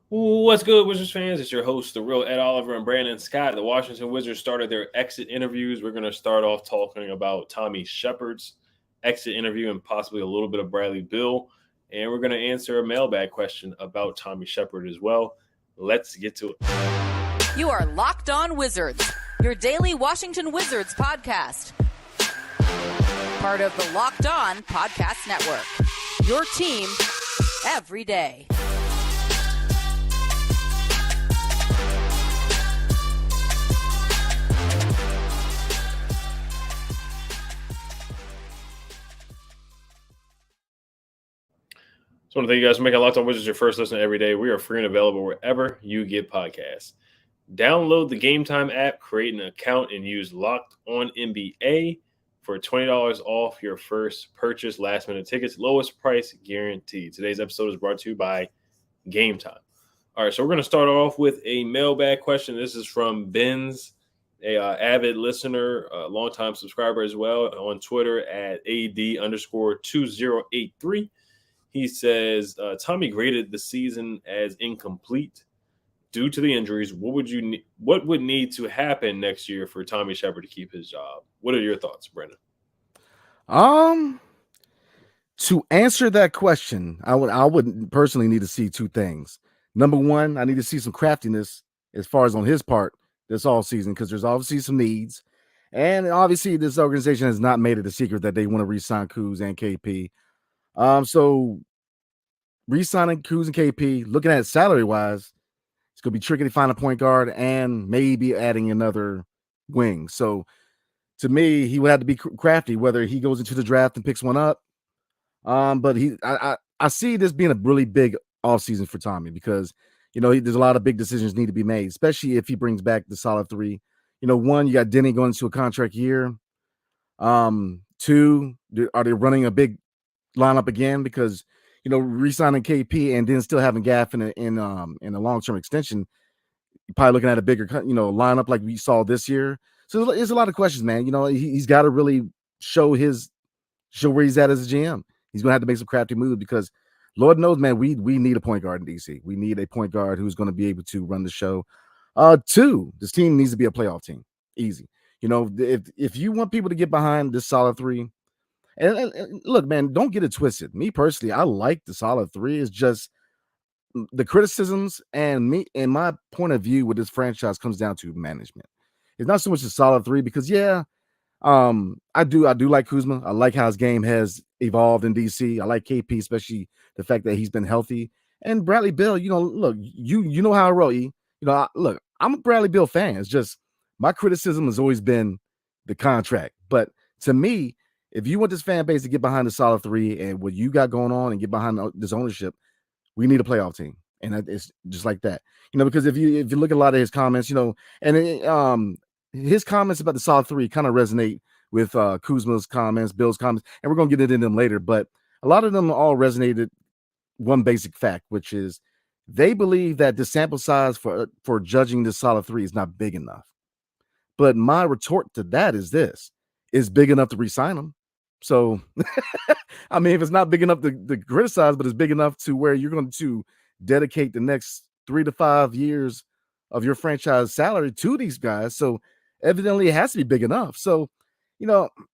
What's good, Wizards fans? It's your host, the real Ed Oliver and Brandon Scott. The Washington Wizards started their exit interviews. We're going to start off talking about Tommy Sheppard's exit interview and possibly a little bit of Bradley Beal. And we're going to answer a mailbag question about Tommy Sheppard as well. Let's get to it. You are Locked On Wizards, your daily Washington Wizards podcast. Part of the Locked On Podcast Network. Your team every day. So I want to thank you guys for making Locked On Wizards your first listen every day. We are free and available wherever you get podcasts. Download the Game Time app, create an account, and use Locked On NBA for $20 off your first purchase. Last minute tickets, lowest price guaranteed. Today's episode is brought to you by Game Time. All right, so we're going to start off with a mailbag question. This is from Benz, a avid listener, a longtime subscriber as well, on Twitter at AD_2083. He says, Tommy graded the season as incomplete due to the injuries. What would need to happen next year for Tommy Sheppard to keep his job? What are your thoughts, Brendan? To answer that question, I would personally need to see two things. Number one, I need to see some craftiness as far as on his part this all season, because there's obviously some needs. And obviously this organization has not made it a secret that they want to re-sign Kuz and KP. So re-signing Kuz and KP, looking at it salary-wise, it's going to be tricky to find a point guard and maybe adding another wing. So to me, he would have to be crafty, whether he goes into the draft and picks one up. But I see this being a really big offseason for Tommy, because, there's a lot of big decisions need to be made, especially if he brings back the solid three. One, you got Denny going into a contract year. Two, are they running a big lineup again? Because, re-signing KP and then still having Gaff in a long-term extension, you're probably looking at a bigger, lineup like we saw this year. So there's a lot of questions, man. He's got to really show where he's at as a GM. He's going to have to make some crafty moves, because Lord knows, man, we need a point guard in DC. We need a point guard who's going to be able to run the show. Two, this team needs to be a playoff team. Easy. If you want people to get behind this solid three, and look, man, don't get it twisted. Me personally, I like the solid three. It's just the criticisms and my point of view with this franchise comes down to management. It's not so much the solid three, because I do like Kuzma. I like how his game has evolved in DC. I like KP, especially the fact that he's been healthy. And Bradley Beal, look, you know how I roll. Look, I'm a Bradley Beal fan. It's just my criticism has always been the contract. But to me, if you want this fan base to get behind the solid three and what you got going on and get behind this ownership, we need a playoff team. And it's just like that, because if you look at a lot of his comments, and his comments about the solid three kind of resonate with Kuzma's comments, Bill's comments, and we're going to get into them later. But a lot of them all resonated one basic fact, which is they believe that the sample size for judging this solid three is not big enough. But my retort to that is this: it's big enough to re-sign them. So, I mean, if it's not big enough to criticize, but it's big enough to where you're going to dedicate the next 3 to 5 years of your franchise salary to these guys. So evidently it has to be big enough. So,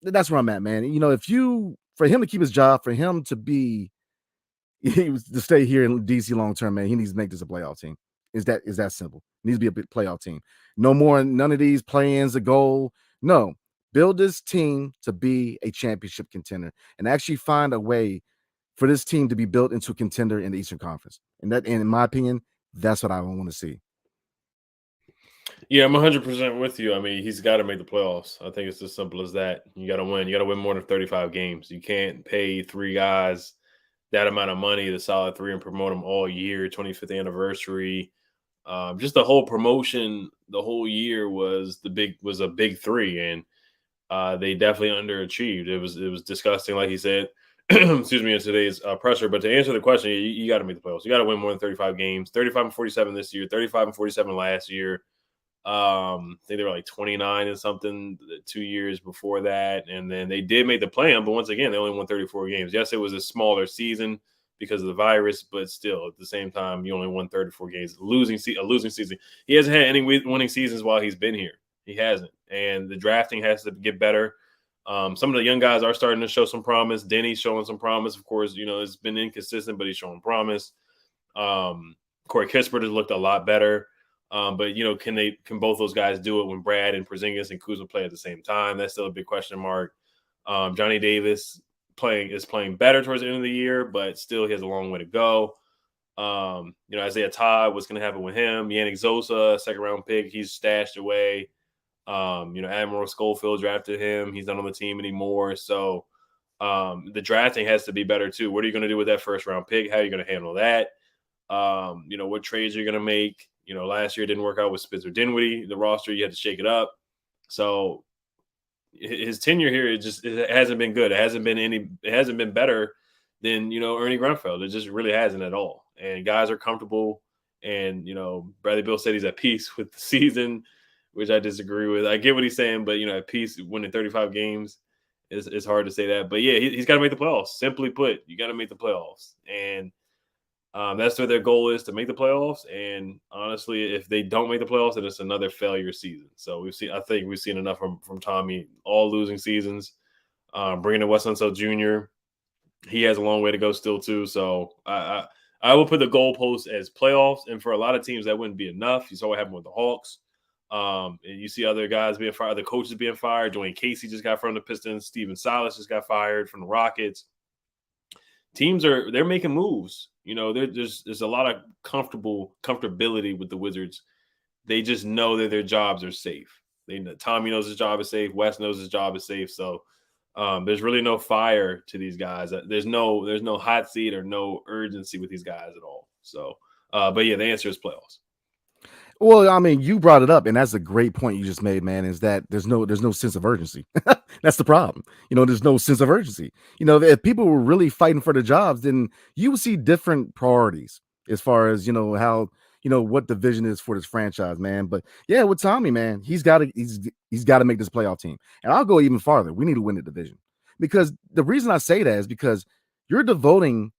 that's where I'm at, man. For him to keep his job, for him to stay here in DC long term, man, he needs to make this a playoff team. Is that simple? It needs to be a big playoff team. None of these play-ins, a goal. No, build this team to be a championship contender and actually find a way for this team to be built into a contender in the Eastern Conference. And in my opinion, that's what I want to see. Yeah, I'm 100% with you. I mean, he's got to make the playoffs. I think it's as simple as that. You got to win. You got to win more than 35 games. You can't pay three guys that amount of money, the solid three, and promote them all year, 25th anniversary. Just the whole promotion, the whole year was a big three, and they definitely underachieved. It was disgusting, like he said. Excuse me, in today's presser. But to answer the question, you got to make the playoffs. You got to win more than 35 games. 35 and 47 this year. 35 and 47 last year. I think they were like 29 and something 2 years before that. And then they did make the play-in, but once again, they only won 34 games. Yes, it was a smaller season because of the virus, but still at the same time, you only won 34 games. A losing season. He hasn't had any winning seasons while he's been here. He hasn't, and the drafting has to get better. Some of the young guys are starting to show some promise. Denny's showing some promise. Of course, it's been inconsistent, but he's showing promise. Corey Kispert has looked a lot better. But can both those guys do it when Brad and Porzingis and Kuzma play at the same time? That's still a big question mark. Johnny Davis is playing better towards the end of the year, but still he has a long way to go. Isaiah Todd, what's going to happen with him? Yannick Zosa, second round pick, he's stashed away. Admiral Schofield drafted him. He's not on the team anymore. So the drafting has to be better too. What are you going to do with that first round pick? How are you going to handle that? What trades are you going to make? Last year it didn't work out with Spencer Dinwiddie. The roster, you had to shake it up. So his tenure here, it hasn't been good. It hasn't been better than, Ernie Grunfeld. It just really hasn't at all. And guys are comfortable. And, Bradley Beal said he's at peace with the season, which I disagree with. I get what he's saying, but, at peace, winning 35 games, it's hard to say that. But, yeah, he's got to make the playoffs. Simply put, you got to make the playoffs. And that's what their goal is, to make the playoffs. And honestly, if they don't make the playoffs, then it's another failure season. So I think we've seen enough from Tommy, all losing seasons. Bringing in Wes Unseld Jr., he has a long way to go still too. So I will put the goalpost as playoffs. And for a lot of teams, that wouldn't be enough. You saw what happened with the Hawks. And you see other guys being fired, other coaches being fired. Dwayne Casey just got from the Pistons. Steven Silas just got fired from the Rockets. Teams they're making moves. There's a lot of comfortability with the Wizards. They just know that their jobs are safe. Tommy knows his job is safe. Wes knows his job is safe. So there's really no fire to these guys. There's no hot seat or no urgency with these guys at all. So, but yeah, the answer is playoffs. Well, I mean, you brought it up, and that's a great point you just made, man, is that there's no sense of urgency. That's the problem. There's no sense of urgency. If people were really fighting for the jobs, then you would see different priorities as far as, how, what the vision is for this franchise, man. But yeah, with Tommy, man, he's got to make this playoff team. And I'll go even farther. We need to win the division, because the reason I say that is because you're devoting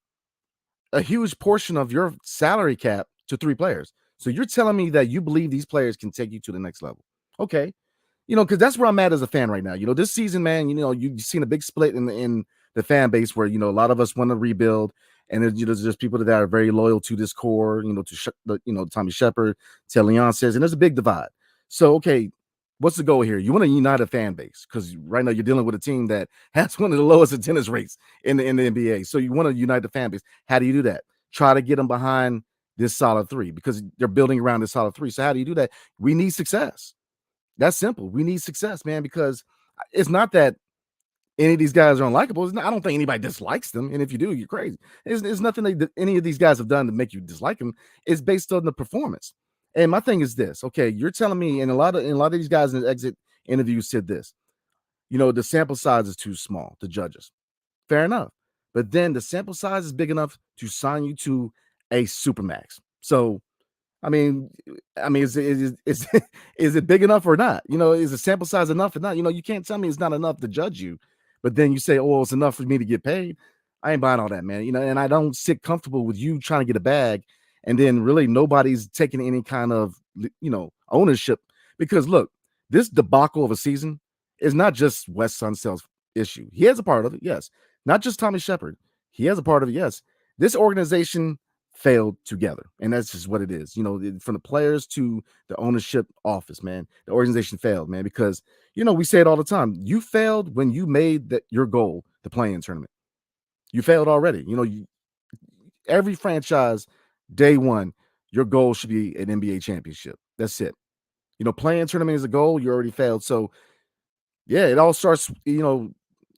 a huge portion of your salary cap to 3 players. So you're telling me that you believe these players can take you to the next level. Okay. Because that's where I'm at as a fan right now. This season, man, you've seen a big split in the fan base where, a lot of us want to rebuild. And there's just people that are very loyal to this core, to Tommy Sheppard, to Leon says, and there's a big divide. So, okay, what's the goal here? You want to unite a fan base, because right now you're dealing with a team that has one of the lowest attendance rates in the NBA. So you want to unite the fan base. How do you do that? Try to get them behind this solid 3, because they're building around this solid 3. So how do you do that? We need success. That's simple. We need success, man, because it's not that any of these guys are unlikable. I don't think anybody dislikes them. And if you do, you're crazy. There's nothing that any of these guys have done to make you dislike them. It's based on the performance. And my thing is this. Okay, you're telling me, and a lot of these guys in the exit interviews said this, the sample size is too small to judge us. Fair enough. But then the sample size is big enough to sign you to a supermax. So, I mean, is it big enough or not? Is the sample size enough or not? You can't tell me it's not enough to judge you, but then you say, oh, it's enough for me to get paid. I ain't buying all that, man. And I don't sit comfortable with you trying to get a bag, and then really nobody's taking any kind of, ownership. Because look, this debacle of a season is not just Wes Unseld's issue. He has a part of it, yes. Not just Tommy Sheppard. He has a part of it, yes. This organization failed together, and that's just what it is. From the players to the ownership office, man, the organization failed, man, because we say it all the time. You failed when you made your goal the play-in tournament. You failed already. Every franchise, day one, your goal should be an NBA championship. That's it. Play-in tournament is a goal. You already failed. So yeah, it all starts.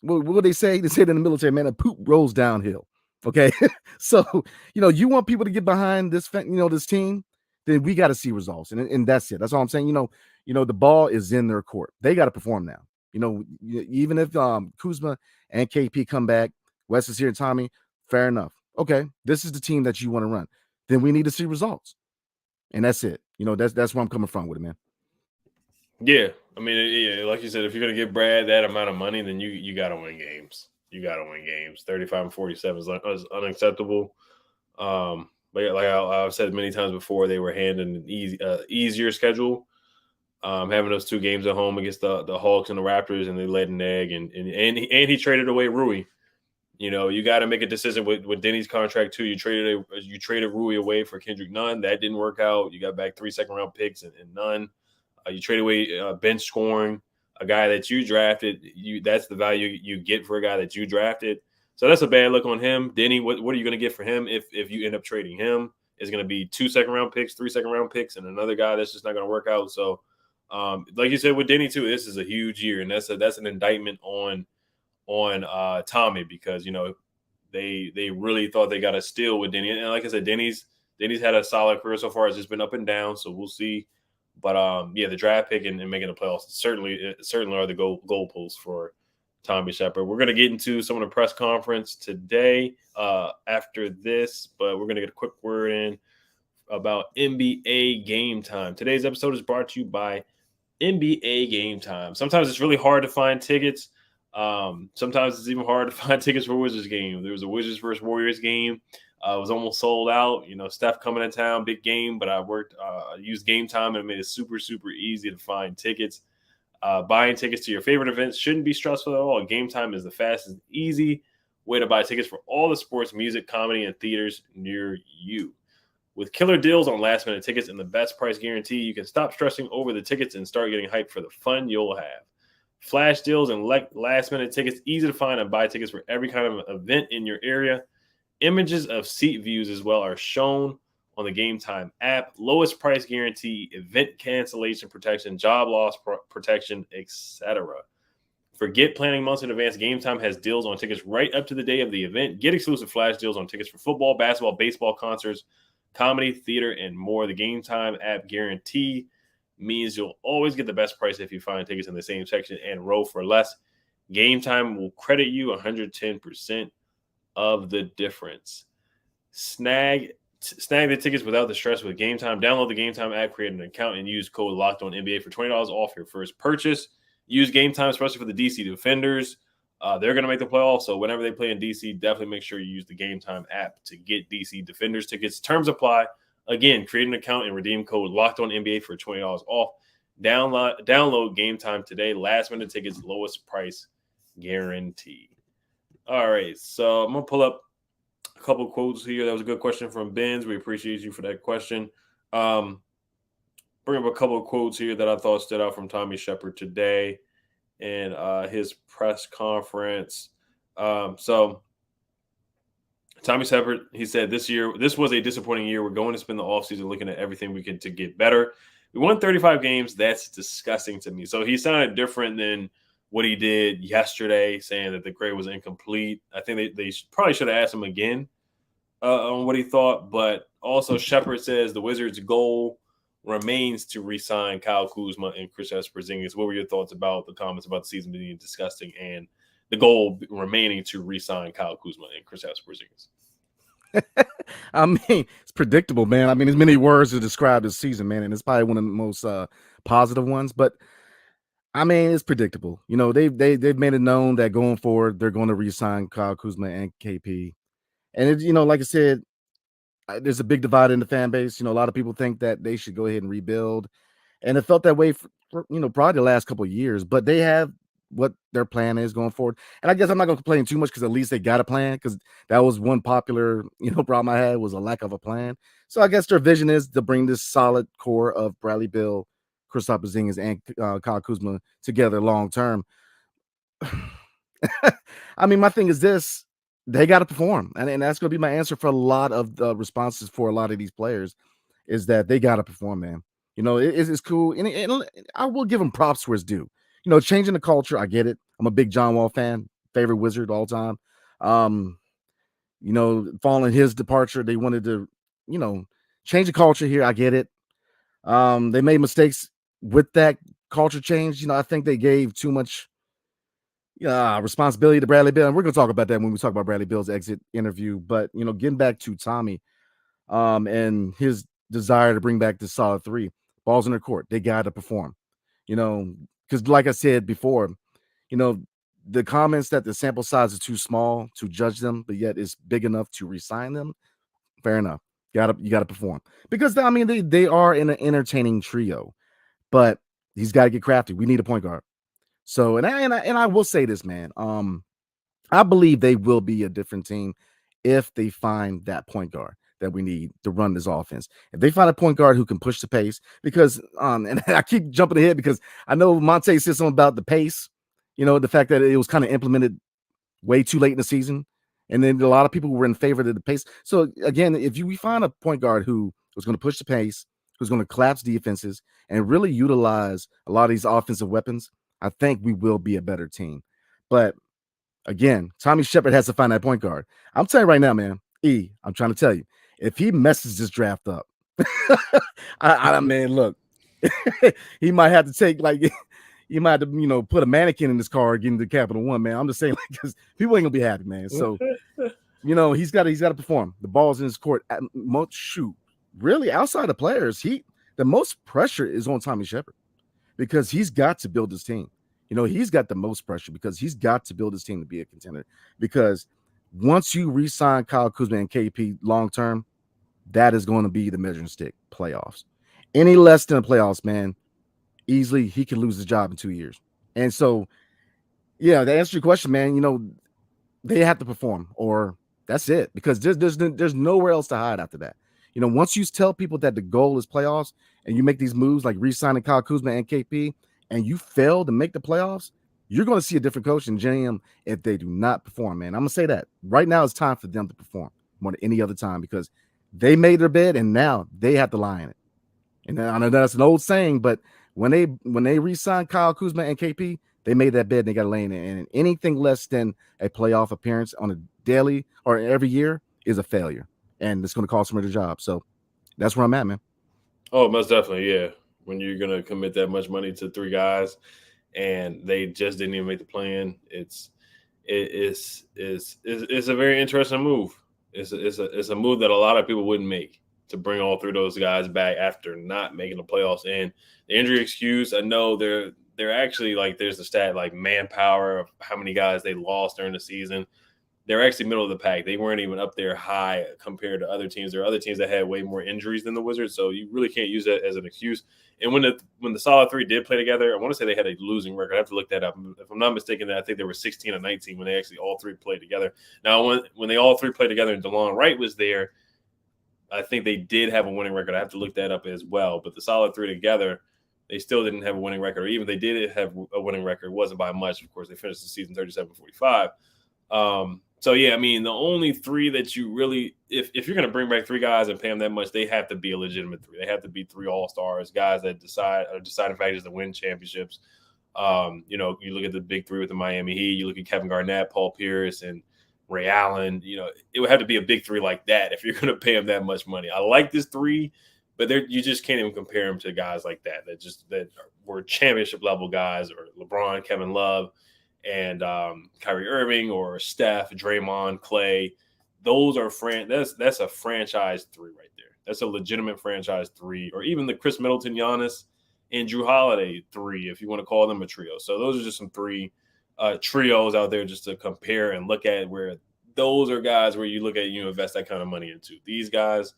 What they say? They say it in the military, man, a poop rolls downhill. Okay. So, you want people to get behind this, this team, then we got to see results. And that's it. That's all I'm saying. The ball is in their court. They got to perform now. Even if Kuzma and KP come back, Wes is here, Tommy, fair enough. Okay. This is the team that you want to run. Then we need to see results. And that's it. That's where I'm coming from with it, man. Yeah. I mean, yeah, like you said, if you're going to give Brad that amount of money, then you got to win games. You got to win games. 35-47 is unacceptable. But yeah, like I've said many times before, they were handed an easier schedule. Having those 2 games at home against the Hawks and the Raptors, and they laid an egg, and he traded away Rui. You got to make a decision with Denny's contract too. You traded Rui away for Kendrick Nunn. That didn't work out. You got back 3 second-round picks and Nunn. You traded away bench scoring, a guy that you drafted. That's the value you get for a guy that you drafted. So that's a bad look on him. Denny, what are you going to get for him if you end up trading him? It's going to be 2 second-round picks, 3 second-round picks, and another guy that's just not going to work out. So, like you said with Denny too, this is a huge year, and that's an indictment on Tommy, because they really thought they got a steal with Denny, and like I said, Denny's had a solid career so far. It's just been up and down, so we'll see. But the draft pick and making the playoffs certainly are the goalposts for Tommy Sheppard. We're going to get into some of the press conference today after this, but we're going to get a quick word in about NBA Game Time. Today's episode is brought to you by NBA Game Time. Sometimes it's really hard to find tickets. Sometimes it's even hard to find tickets for a Wizards game. There was a Wizards versus Warriors game. It was almost sold out. Steph coming to town, big game, but I used Game Time, and it made it super, super easy to find tickets. Buying tickets to your favorite events shouldn't be stressful at all. Game Time is the fast and easy way to buy tickets for all the sports, music, comedy, and theaters near you. With killer deals on last-minute tickets and the best price guarantee, you can stop stressing over the tickets and start getting hyped for the fun you'll have. Flash deals and last-minute tickets, easy to find and buy tickets for every kind of event in your area. Images of seat views as well are shown on the Game Time app. Lowest price guarantee, event cancellation protection, job loss protection, etc. Forget planning months in advance. Game Time has deals on tickets right up to the day of the event. Get exclusive flash deals on tickets for football, basketball, baseball, concerts, comedy, theater, and more. The Game Time app guarantee means you'll always get the best price if you find tickets in the same section and row for less. Game Time will credit you 110% of the difference. Snag the tickets without the stress with Game Time. Download the Game Time app, create an account, and use code LOCKEDONNBA for $20 off your first purchase. Use Game Time, especially for the DC Defenders. They're going to make the playoffs, so whenever they play in DC, definitely make sure you use the Game Time app to get DC Defenders tickets. Terms apply. Again, create an account and redeem code LOCKEDONNBA for $20 off. Download Game Time today. Last-minute tickets, lowest price guarantee. All right, so I'm going to pull up a couple quotes here. That was a good question from Benz. We appreciate you for that question. Bring up a couple of quotes here that I thought stood out from Tommy Sheppard today and his press conference. So Tommy Sheppard, he said, this was a disappointing year. We're going to spend the offseason looking at everything we can to get better. We won 35 games. That's disgusting to me. So he sounded different than what he did yesterday, saying that the grade was incomplete. I think they probably should have asked him again on what he thought. But also Sheppard says the Wizards' goal remains to re-sign Kyle Kuzma and Kristaps Porzingis. What were your thoughts about the comments about the season being disgusting and the goal remaining to re-sign Kyle Kuzma and Kristaps Porzingis? I mean, it's predictable, man. I mean, there's many words to describe this season, man, and it's probably one of the most positive ones. But I mean, it's predictable. They've made it known that going forward, they're going to re-sign Kyle Kuzma and KP. And like I said, there's a big divide in the fan base. A lot of people think that they should go ahead and rebuild, and it felt that way for probably the last couple of years. But they have what their plan is going forward, and I guess I'm not going to complain too much because at least they got a plan. Because that was one popular problem I had was a lack of a plan. So I guess their vision is to bring this solid core of Bradley Beal, Kristaps Porzingis, and Kyle Kuzma together long term. I mean, my thing is this. They got to perform. And that's going to be my answer for a lot of the responses for a lot of these players is that they got to perform, man. It's cool. And I will give them props where it's due. Changing the culture, I get it. I'm a big John Wall fan, favorite Wizard all time. Following his departure, they wanted to, change the culture here. I get it. They made mistakes with that culture change. I think they gave too much responsibility to Bradley Beal, and we're going to talk about that when we talk about Bradley Beal's exit interview. But getting back to Tommy, and his desire to bring back the solid three, balls in their court, they got to perform. Because like I said before, the comments that the sample size is too small to judge them, but yet it's big enough to re-sign them. Fair enough. You gotta perform because I mean they are in an entertaining trio, but he's got to get crafty. We need a point guard. So and I will say this, man. I believe they will be a different team if they find that point guard that we need to run this offense. If they find a point guard who can push the pace, because and I keep jumping ahead because I know Monte said something about the pace, the fact that it was kind of implemented way too late in the season. And then a lot of people were in favor of the pace. So again, if we find a point guard who was going to push the pace, who's going to collapse defenses and really utilize a lot of these offensive weapons, I think we will be a better team. But again, Tommy Sheppard has to find that point guard. I'm telling you right now, man, I'm trying to tell you, if he messes this draft up, man, look, he might have to take you might have to, put a mannequin in his car getting to Capital One, man. I'm just saying, because people ain't gonna be happy, man. So, he's got to perform. The ball's in his court. Really, outside of players, the most pressure is on Tommy Sheppard because he's got to build his team. He's got the most pressure because he's got to build his team to be a contender. Because once you re-sign Kyle Kuzma and KP long term, that is going to be the measuring stick. Playoffs. Any less than the playoffs, man. Easily, he can lose his job in 2 years. And so, to answer your question, man, they have to perform, or that's it, because there's nowhere else to hide after that. Once you tell people that the goal is playoffs, and you make these moves like re-signing Kyle Kuzma and KP, and you fail to make the playoffs, you're going to see a different coach in GM if they do not perform, man. I'm going to say that right now it's time for them to perform more than any other time because they made their bed and now they have to lie in it. And I know that's an old saying, but when they re-signed Kyle Kuzma and KP, they made that bed and they got to lay in it. And anything less than a playoff appearance on a daily or every year is a failure. And it's going to cost them their job. So that's where I'm at, man. Oh, most definitely, yeah. When you're going to commit that much money to three guys and they just didn't even make the plan, it's a very interesting move. It's a move that a lot of people wouldn't make, to bring all three of those guys back after not making the playoffs. And the injury excuse, I know they're actually, there's the stat manpower of how many guys they lost during the season. They're actually middle of the pack. They weren't even up there high compared to other teams. There are other teams that had way more injuries than the Wizards, so you really can't use that as an excuse. And when the solid three did play together, I want to say they had a losing record. I have to look that up. If I'm not mistaken, I think they were 16 or 19 when they actually all three played together. Now, when they all three played together and DeLon Wright was there, I think they did have a winning record. I have to look that up as well. But the solid three together, they still didn't have a winning record. Or even they did have a winning record, it wasn't by much. Of course, they finished the season 37-45. So, yeah, I mean, the only three that you really – if you're going to bring back three guys and pay them that much, they have to be a legitimate three. They have to be three all-stars, guys that are deciding factors to win championships. You look at the big three with the Miami Heat. You look at Kevin Garnett, Paul Pierce, and Ray Allen. It would have to be a big three like that if you're going to pay them that much money. I like this three, but you just can't even compare them to guys like that that were championship-level guys, or LeBron, Kevin Love, and Kyrie Irving, or Steph, Draymond, Clay. Those are that's a franchise three right there. That's a legitimate franchise three, or even the Chris Middleton, Giannis, and Drew Holiday three, if you want to call them a trio. So those are just some three trios out there just to compare and look at, where those are guys where you look at, invest that kind of money into. These guys,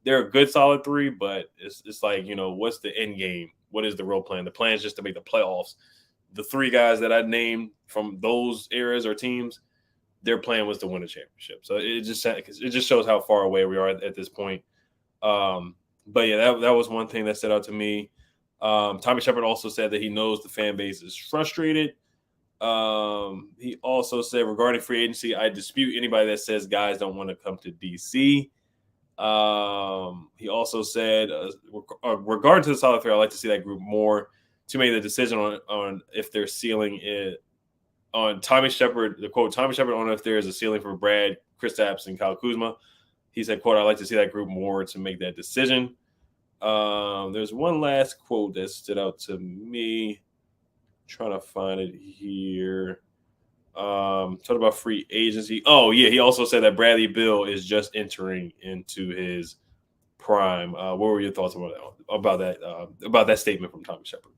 they're a good solid three, but it's what's the end game? What is the real plan? The plan is just to make the playoffs. The three guys that I named from those eras or teams, their plan was to win a championship. So it just shows how far away we are at this point. But yeah, that was one thing that stood out to me. Tommy Sheppard also said that he knows the fan base is frustrated. He also said, regarding free agency, I dispute anybody that says guys don't want to come to DC. He also said, regarding to the solid three, I'd like to see that group more to make the decision on if their ceiling is on Tommy Sheppard. The quote, Tommy Sheppard, on if there is a ceiling for Brad, Kristaps, and Kyle Kuzma. He said, quote, I'd like to see that group more to make that decision. There's one last quote that stood out to me. Trying to find it here. Talking about free agency. Oh, yeah. He also said that Bradley Beal is just entering into his prime. What were your thoughts about that statement from Tommy Sheppard?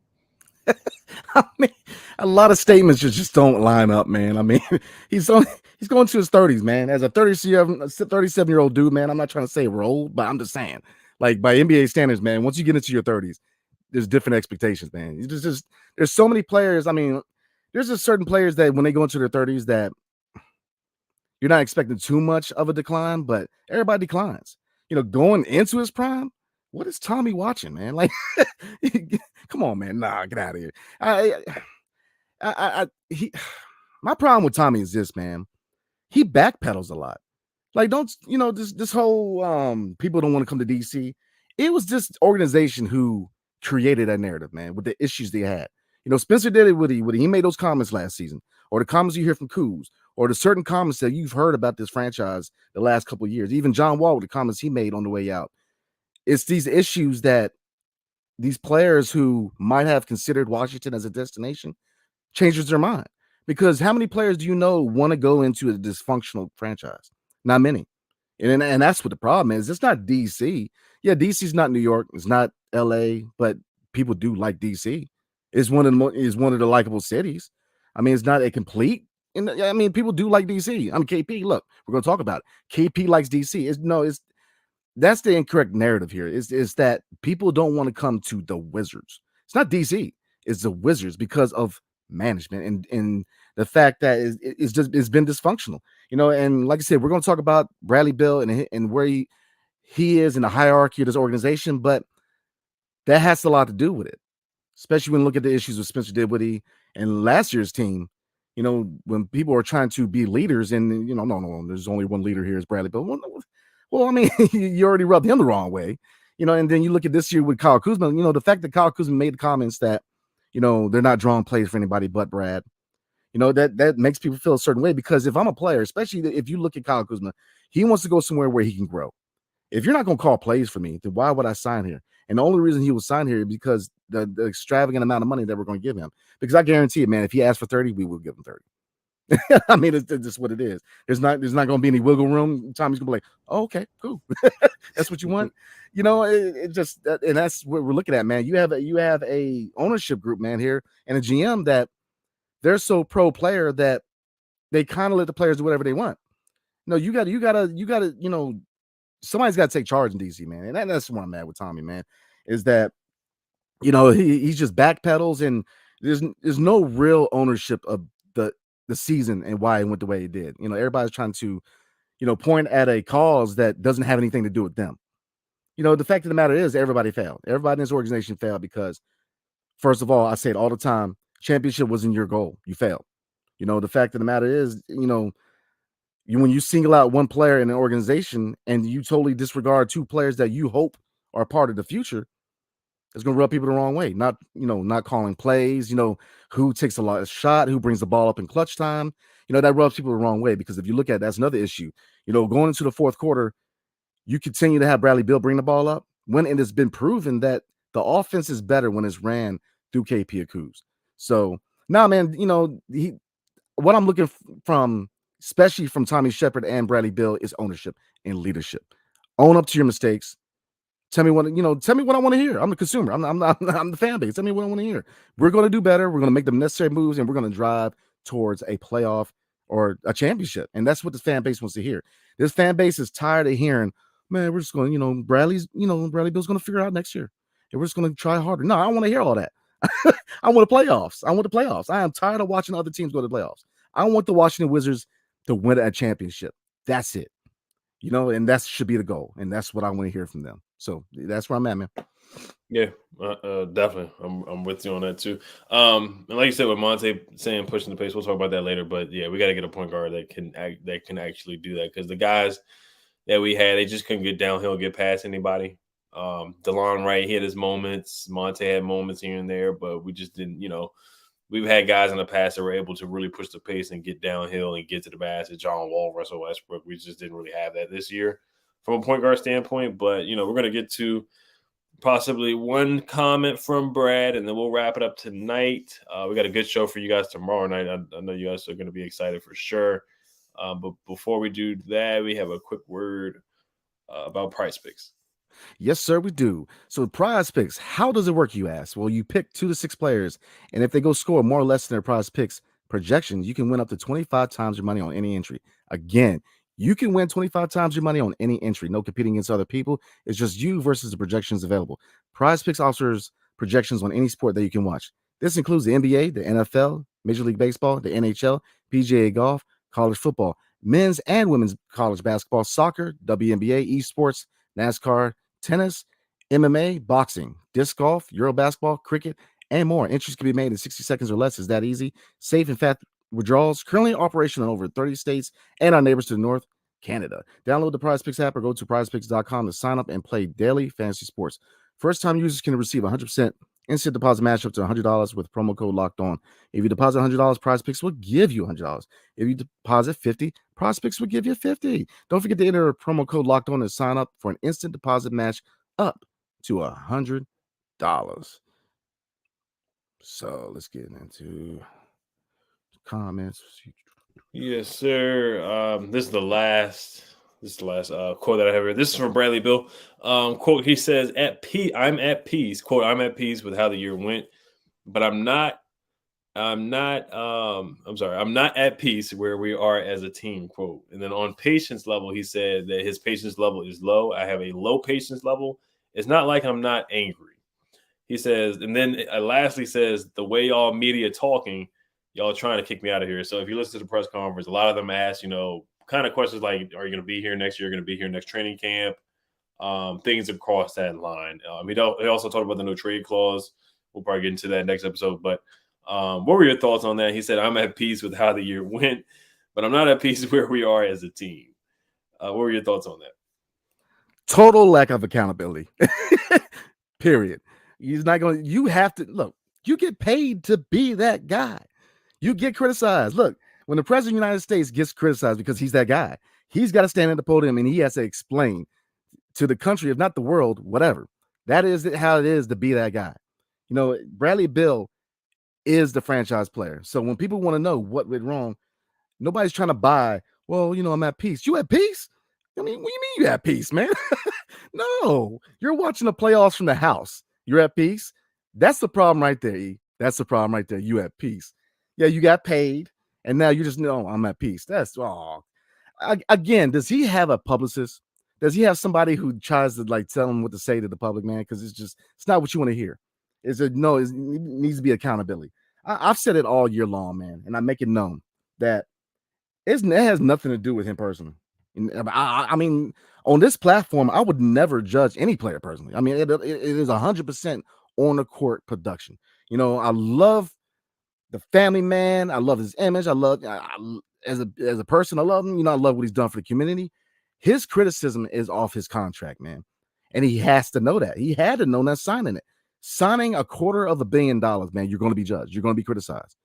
I mean, a lot of statements just don't line up, man. I mean, he's going to his 30s, man. As a 37-year-old dude, man, I'm not trying to say we're old, but I'm just saying, like by NBA standards, man, once you get into your 30s, there's different expectations, man. There's so many players. I mean, there's just certain players that when they go into their 30s that you're not expecting too much of a decline, but everybody declines. Going into his prime, what is Tommy watching, man? Like, come on, man. Nah, get out of here. My problem with Tommy is this, man. He backpedals a lot. Like, this whole people don't want to come to DC. It was this organization who created that narrative, man, with the issues they had. Spencer did it with he made those comments last season, or the comments you hear from Kuz, or the certain comments that you've heard about this franchise the last couple of years. Even John Wall, the comments he made on the way out. It's these issues that these players who might have considered Washington as a destination changes their mind. Because how many players do you know want to go into a dysfunctional franchise? Not many. And that's what the problem is. It's not DC. Yeah, DC's not New York. It's not LA, but people do like DC. It's one of the likable cities. I mean, it's not a complete. And I mean, people do like DC. I'm KP. Look, we're going to talk about it. KP likes DC. That's the incorrect narrative here. Is that people don't want to come to the Wizards. It's not DC. It's the Wizards because of management and the fact that it's been dysfunctional. And like I said, we're going to talk about Bradley Beal and where he is in the hierarchy of this organization, but that has a lot to do with it, especially when you look at the issues with Spencer Dinwiddie and last year's team. When people are trying to be leaders, and no, there's only one leader here is Bradley Beal. Well, I mean, you already rubbed him the wrong way, and then you look at this year with Kyle Kuzma, the fact that Kyle Kuzma made the comments that, they're not drawing plays for anybody but Brad, that makes people feel a certain way, because if I'm a player, especially if you look at Kyle Kuzma, he wants to go somewhere where he can grow. If you're not going to call plays for me, then why would I sign here? And the only reason he was signed here is because the extravagant amount of money that we're going to give him, because I guarantee it, man, if he asks for 30, we will give him 30. I mean, it's just what it is. There's not going to be any wiggle room. Tommy's going to be like, oh, okay, cool. That's what you want. And that's what we're looking at, man. You have a ownership group, man, here, and a GM that they're so pro player that they kind of let the players do whatever they want. No, you gotta, somebody's got to take charge in DC, man. And that's what I'm mad with Tommy, man, is that, he just backpedals, and there's no real ownership of the season and why it went the way it did. Everybody's trying to, point at a cause that doesn't have anything to do with them. The fact of the matter is everybody failed. Everybody in this organization failed because, first of all, I say it all the time, championship wasn't your goal. You failed. The fact of the matter is, when you single out one player in an organization and you totally disregard two players that you hope are part of the future, it's going to rub people the wrong way. Not calling plays, who takes a lot of shot, who brings the ball up in clutch time. That rubs people the wrong way, because if you look at it, that's another issue. Going into the fourth quarter, you continue to have Bradley Beal bring the ball up when it has been proven that the offense is better when it's ran through KP or Kuz. So now, man, what I'm looking from, especially from Tommy Sheppard and Bradley Beal, is ownership and leadership. Own up to your mistakes. Tell me what I want to hear. I'm the consumer. I'm the fan base. Tell me what I want to hear. We're going to do better. We're going to make the necessary moves, and we're going to drive towards a playoff or a championship. And that's what this fan base wants to hear. This fan base is tired of hearing, man, we're just going, Bradley Beal's going to figure it out next year, and we're just going to try harder. No, I don't want to hear all that. I want the playoffs. I am tired of watching other teams go to the playoffs. I want the Washington Wizards to win a championship. That's it. And that should be the goal. And that's what I want to hear from them. So that's where I'm at, man. Yeah, definitely. I'm with you on that too. And like you said, with Monte saying pushing the pace, we'll talk about that later. But yeah, we got to get a point guard that can actually do that, because the guys that we had, they just couldn't get downhill, get past anybody. DeLon Wright, he had his moments. Monte had moments here and there, but we just didn't. We've had guys in the past that were able to really push the pace and get downhill and get to the basket. John Wall, Russell Westbrook. We just didn't really have that this year from a point guard standpoint. But, we're going to get to possibly one comment from Brad, and then we'll wrap it up tonight. We got a good show for you guys tomorrow night. I know you guys are going to be excited for sure. But before we do that, we have a quick word about Prize Picks. Yes, sir, we do. So prize picks, how does it work, you ask? Well, you pick 2 to 6 players, and if they go score more or less than their prize picks projections, you can win up to 25 times your money on any entry. Again, you can win 25 times your money on any entry. No competing against other people. It's just you versus the projections available. Prize picks offers projections on any sport that you can watch. This includes the NBA, the NFL, Major League Baseball, the NHL, PGA golf, college football, men's and women's college basketball, soccer, WNBA, esports, NASCAR, tennis, MMA, boxing, disc golf, Euro basketball, cricket, and more. Entries can be made in 60 seconds or less. Is that easy? Safe and fast withdrawals. Currently operational in over 30 states and our neighbors to the north, Canada. Download the PrizePicks app or go to prizepicks.com to sign up and play daily fantasy sports. First-time users can receive 100% instant deposit match up to $100 with promo code locked on. If you deposit $100, PrizePicks will give you $100. If you deposit $50, PrizePicks will give you $50. Don't forget to enter promo code locked on and sign up for an instant deposit match up to $100. So let's get into comments. Yes, sir. This is the last quote that I have here. This is from Bradley Beal. Quote, he says, I'm at peace. Quote, I'm at peace with how the year went, but I'm not at peace where we are as a team, quote. And then on patience level, he said that his patience level is low. I have a low patience level. It's not like I'm not angry. He says, and then lastly says, the way y'all media talking, y'all trying to kick me out of here. So if you listen to the press conference, a lot of them ask, kind of questions like, are you going to be here next year? Going to be here next training camp? Things across that line. He also talked about the no trade clause. We'll probably get into that next episode. But what were your thoughts on that? He said, I'm at peace with how the year went, but I'm not at peace where we are as a team. What were your thoughts on that? Total lack of accountability. Period. He's not going to, you have to, look, you get paid to be that guy. You get criticized. Look, when the president of the United States gets criticized because he's that guy, he's got to stand at the podium and he has to explain to the country, if not the world, whatever. That is how it is to be that guy. Bradley Beal is the franchise player. So when people want to know what went wrong, nobody's trying to buy, well, I'm at peace. You at peace? I mean, what do you mean you at peace, man? No, you're watching the playoffs from the house. You're at peace. That's the problem right there, E. That's the problem right there. You at peace. Yeah, you got paid, and now you just know I'm at peace. That's again, does he have a publicist? Does he have somebody who tries to tell him what to say to the public, man? Because it's not what you want to hear. It needs to be accountability. I've said it all year long, man, and I make it known that it has nothing to do with him personally. I mean, on this platform, I would never judge any player personally. I mean, it is 100% on the court production. I love the family man. I love his image. As a person, I love him. I love what he's done for the community. His criticism is off his contract, man. And he has to know that. He had to know that signing it. Signing $250 million, man, you're going to be judged. You're going to be criticized.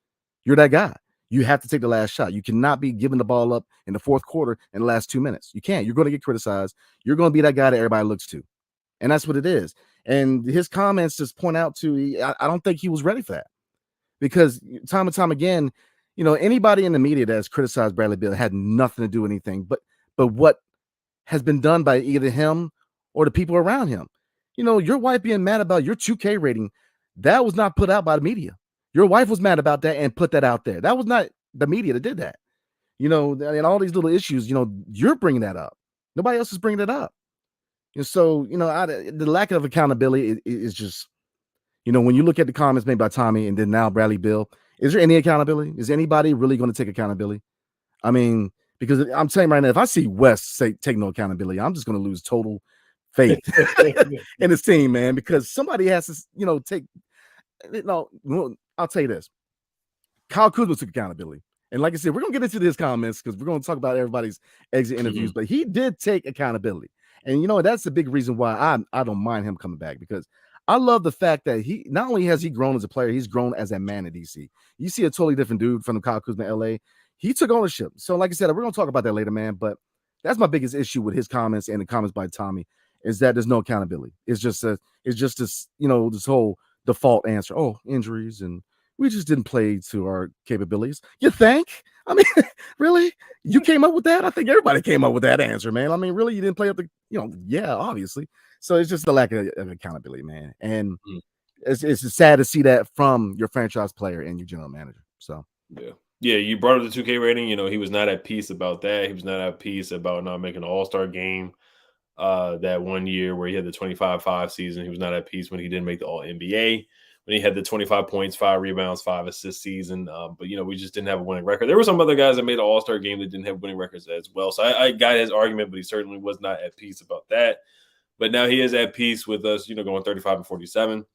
You're that guy. You have to take the last shot. You cannot be giving the ball up in the fourth quarter in the last 2 minutes. You can't. You're going to get criticized. You're going to be that guy that everybody looks to. And that's what it is. And his comments just point out I don't think he was ready for that. Because time and time again, anybody in the media that has criticized Bradley Beal had nothing to do with anything but what has been done by either him or the people around him. Your wife being mad about your 2K rating, that was not put out by the media. Your wife was mad about that and put that out there. That was not the media that did that. And all these little issues, you're bringing that up. Nobody else is bringing it up. And so, the lack of accountability is just, when you look at the comments made by Tommy and then now Bradley Beal, is there any accountability? Is anybody really going to take accountability? I mean, because I'm telling you right now, if I see West take no accountability, I'm just going to lose total faith in his team, man, because somebody has to, take. I'll tell you this. Kyle Kuzma took accountability. And like I said, we're going to get into his comments because we're going to talk about everybody's exit interviews, but he did take accountability. And, that's the big reason why I don't mind him coming back, because I love the fact that he not only has he grown as a player, he's grown as a man in DC. You see a totally different dude from the Kyle Kuzma in LA. He took ownership. So like I said, we're going to talk about that later, man. But that's my biggest issue with his comments and the comments by Tommy is that there's no accountability. It's just this, this whole default answer. Oh, injuries and We just didn't play to our capabilities. You think? I mean, really? You came up with that? I think everybody came up with that answer, man. I mean, really, you didn't play up the, yeah, obviously. So it's just the lack of accountability, man. And it's sad to see that from your franchise player and your general manager. So yeah, you brought up the 2K rating. He was not at peace about that. He was not at peace about not making an All-Star game. That 1 year where he had the 25-5 season. He was not at peace when he didn't make the All-NBA, when he had the 25 points, 5 rebounds, 5 assists season. But, we just didn't have a winning record. There were some other guys that made the All-Star game that didn't have winning records as well. So I got his argument, but he certainly was not at peace about that. But now he is at peace with us, going 35 and 47.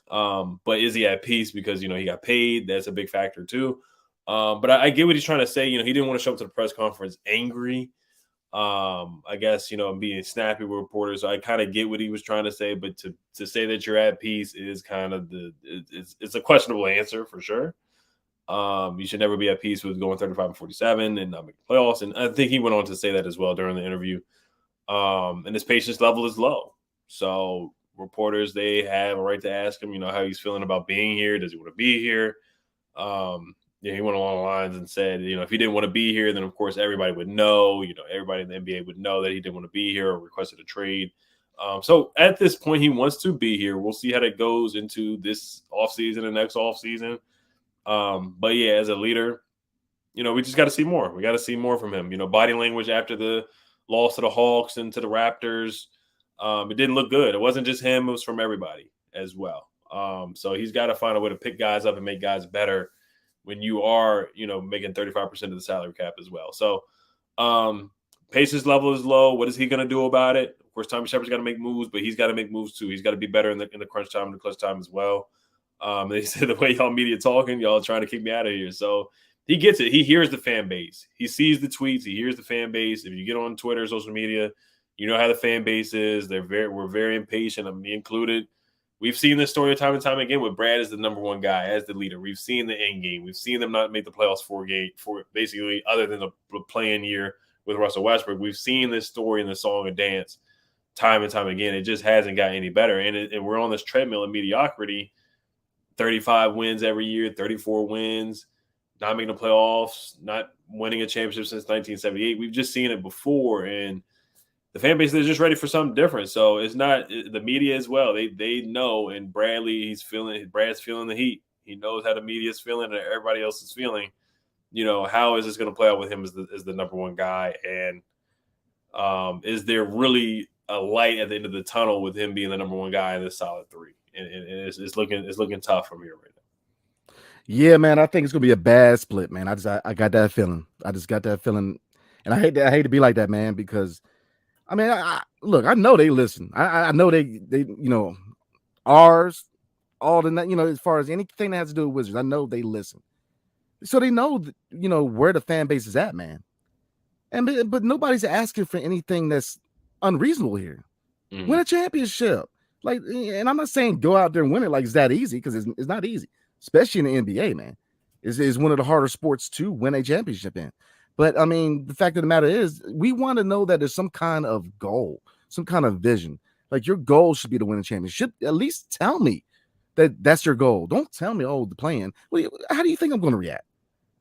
But is he at peace because, he got paid? That's a big factor too. But I get what he's trying to say. He didn't want to show up to the press conference angry. I guess, being snappy with reporters. So I kind of get what he was trying to say, but to say that you're at peace is kind of it's a questionable answer for sure. You should never be at peace with going 35 and 47 and not making playoffs. And I think he went on to say that as well during the interview. And his patience level is low. So reporters, they have a right to ask him, how he's feeling about being here. Does he want to be here? He went along the lines and said, if he didn't want to be here, then of course everybody would know. Everybody in the NBA would know that he didn't want to be here or requested a trade. So at this point, he wants to be here. We'll see how that goes into this offseason and next offseason. But yeah, as a leader, we just got to see more. We got to see more from him. Body language after the loss to the Hawks and to the Raptors, it didn't look good. It wasn't just him. It was from everybody as well. So he's got to find a way to pick guys up and make guys better when you are, making 35% of the salary cap as well. So patience level is low. What is he going to do about it? Of course, Tommy Sheppard's got to make moves, but he's got to make moves too. He's got to be better in the crunch time and the clutch time as well. They said the way y'all media talking, y'all trying to kick me out of here. So he gets it. He hears the fan base. He sees the tweets. He hears the fan base. If you get on Twitter, social media, you know how the fan base is. We're very impatient. Me included. We've seen this story time and time again with Brad as the number one guy, as the leader. We've seen the end game. We've seen them not make the playoffs for basically other than the playing year with Russell Westbrook. We've seen this story in the song and dance time and time again. It just hasn't gotten any better. And we're on this treadmill of mediocrity, 35 wins every year, 34 wins, not making the playoffs, not winning a championship since 1978. We've just seen it before, and the fan base is just ready for something different. So it's not the media as well. They know, and Brad's feeling the heat. He knows how the media is feeling and everybody else is feeling. How is this going to play out with him as the number one guy? And is there really a light at the end of the tunnel with him being the number one guy in this solid three? And it's looking tough from here right now. Yeah, man, I think it's gonna be a bad split, man. I got that feeling. I just got that feeling, and I hate to be like that, man, because I mean, look, I know they listen. I know they ours, all the as far as anything that has to do with Wizards, I know they listen. So they know where the fan base is at, man. But nobody's asking for anything that's unreasonable here. Mm-hmm. Win a championship. And I'm not saying go out there and win it like it's that easy, because it's not easy, especially in the NBA, man. It's one of the harder sports to win a championship in. But I mean, the fact of the matter is, we want to know that there's some kind of goal, some kind of vision. Like, your goal should be to win a championship. At least tell me that's your goal. Don't tell me, the plan. How do you think I'm going to react?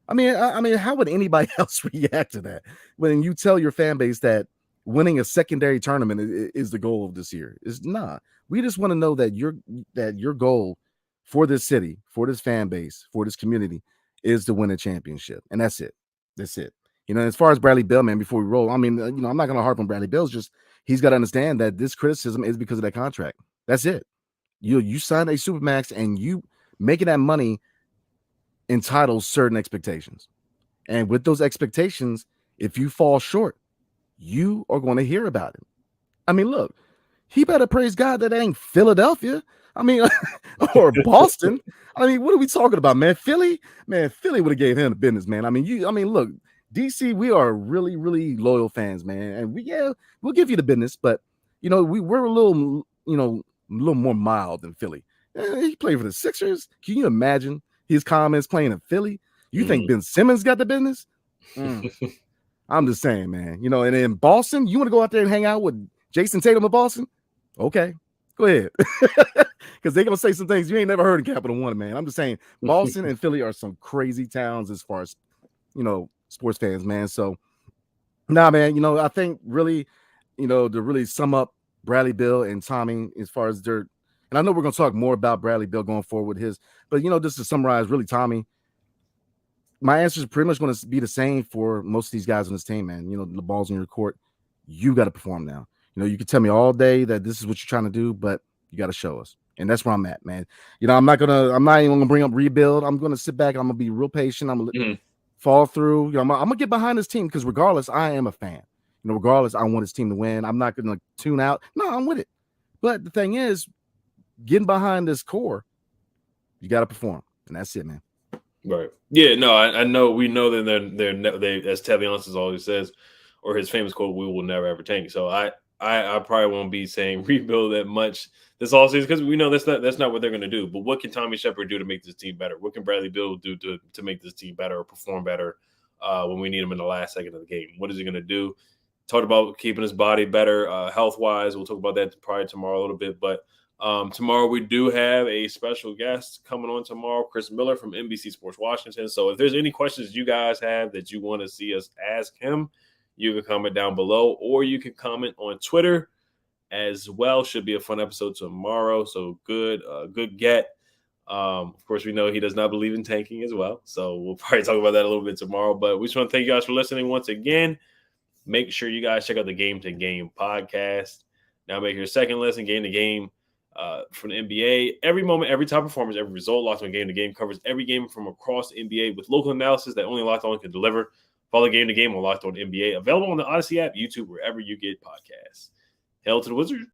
I mean, how would anybody else react to that when you tell your fan base that winning a secondary tournament is the goal of this year? It's not. We just want to know that your goal for this city, for this fan base, for this community is to win a championship, and that's it. That's it. As far as Bradley Beal, man, before we roll, I mean, I'm not going to harp on Bradley Beal. It's just he's got to understand that this criticism is because of that contract. That's it. You signed a supermax, and you making that money entitles certain expectations. And with those expectations, if you fall short, you are going to hear about it. I mean, look, he better praise God that ain't Philadelphia. I mean, or Boston. I mean, what are we talking about, man? Philly would have gave him the business, man. I mean, look, DC, we are really, really loyal fans, man. And we'll give you the business, but we're a little more mild than Philly. He played for the Sixers. Can you imagine his comments playing in Philly? You think Ben Simmons got the business? I'm just saying, man. And in Boston, you want to go out there and hang out with Jason Tatum in Boston? Okay, Go ahead. Because they're going to say some things you ain't never heard in Capital One, man. I'm just saying Boston and Philly are some crazy towns as far as, sports fans, man. So, man, I think really, to really sum up Bradley Beal and Tommy as far as and I know we're going to talk more about Bradley Beal going forward with his, but, just to summarize, really, Tommy, my answer is pretty much going to be the same for most of these guys on this team, man. The ball's in your court. You got to perform now. You can tell me all day that this is what you're trying to do, but you got to show us. And that's where I'm at, man. I'm not even gonna bring up rebuild. I'm gonna sit back. I'm gonna be real patient. I'm gonna fall through. I'm gonna get behind this team because regardless, I am a fan. Regardless, I want this team to win. I'm not gonna tune out. No, I'm with it. But the thing is, getting behind this core, you got to perform, and that's it, man. Right. Yeah. No, I know. We know that they as Taviansis always says, or his famous quote, "We will never ever tank." So I probably won't be saying rebuild that much this all season because we know that's not what they're going to do. But what can Tommy Sheppard do to make this team better? What can Bradley Beal do to make this team better or perform better when we need him in the last second of the game? What is he going to do? Talked about keeping his body better health wise. We'll talk about that probably tomorrow a little bit. But tomorrow we do have a special guest coming on tomorrow, Chris Miller from NBC Sports Washington. So if there's any questions you guys have that you want to see us ask him, you can comment down below, or you can comment on Twitter as well. Should be a fun episode tomorrow. So good get. Of course, we know he does not believe in tanking as well. So we'll probably talk about that a little bit tomorrow. But we just want to thank you guys for listening once again. Make sure you guys check out the Game to Game podcast. Now make your second listen, Game to Game from the NBA. Every moment, every top performance, every result, Locked On Game to Game covers every game from across the NBA with local analysis that only Locked On can deliver. Follow Game to Game on Locked On NBA. Available on the Odyssey app, YouTube, wherever you get podcasts. Hail to the Wizards.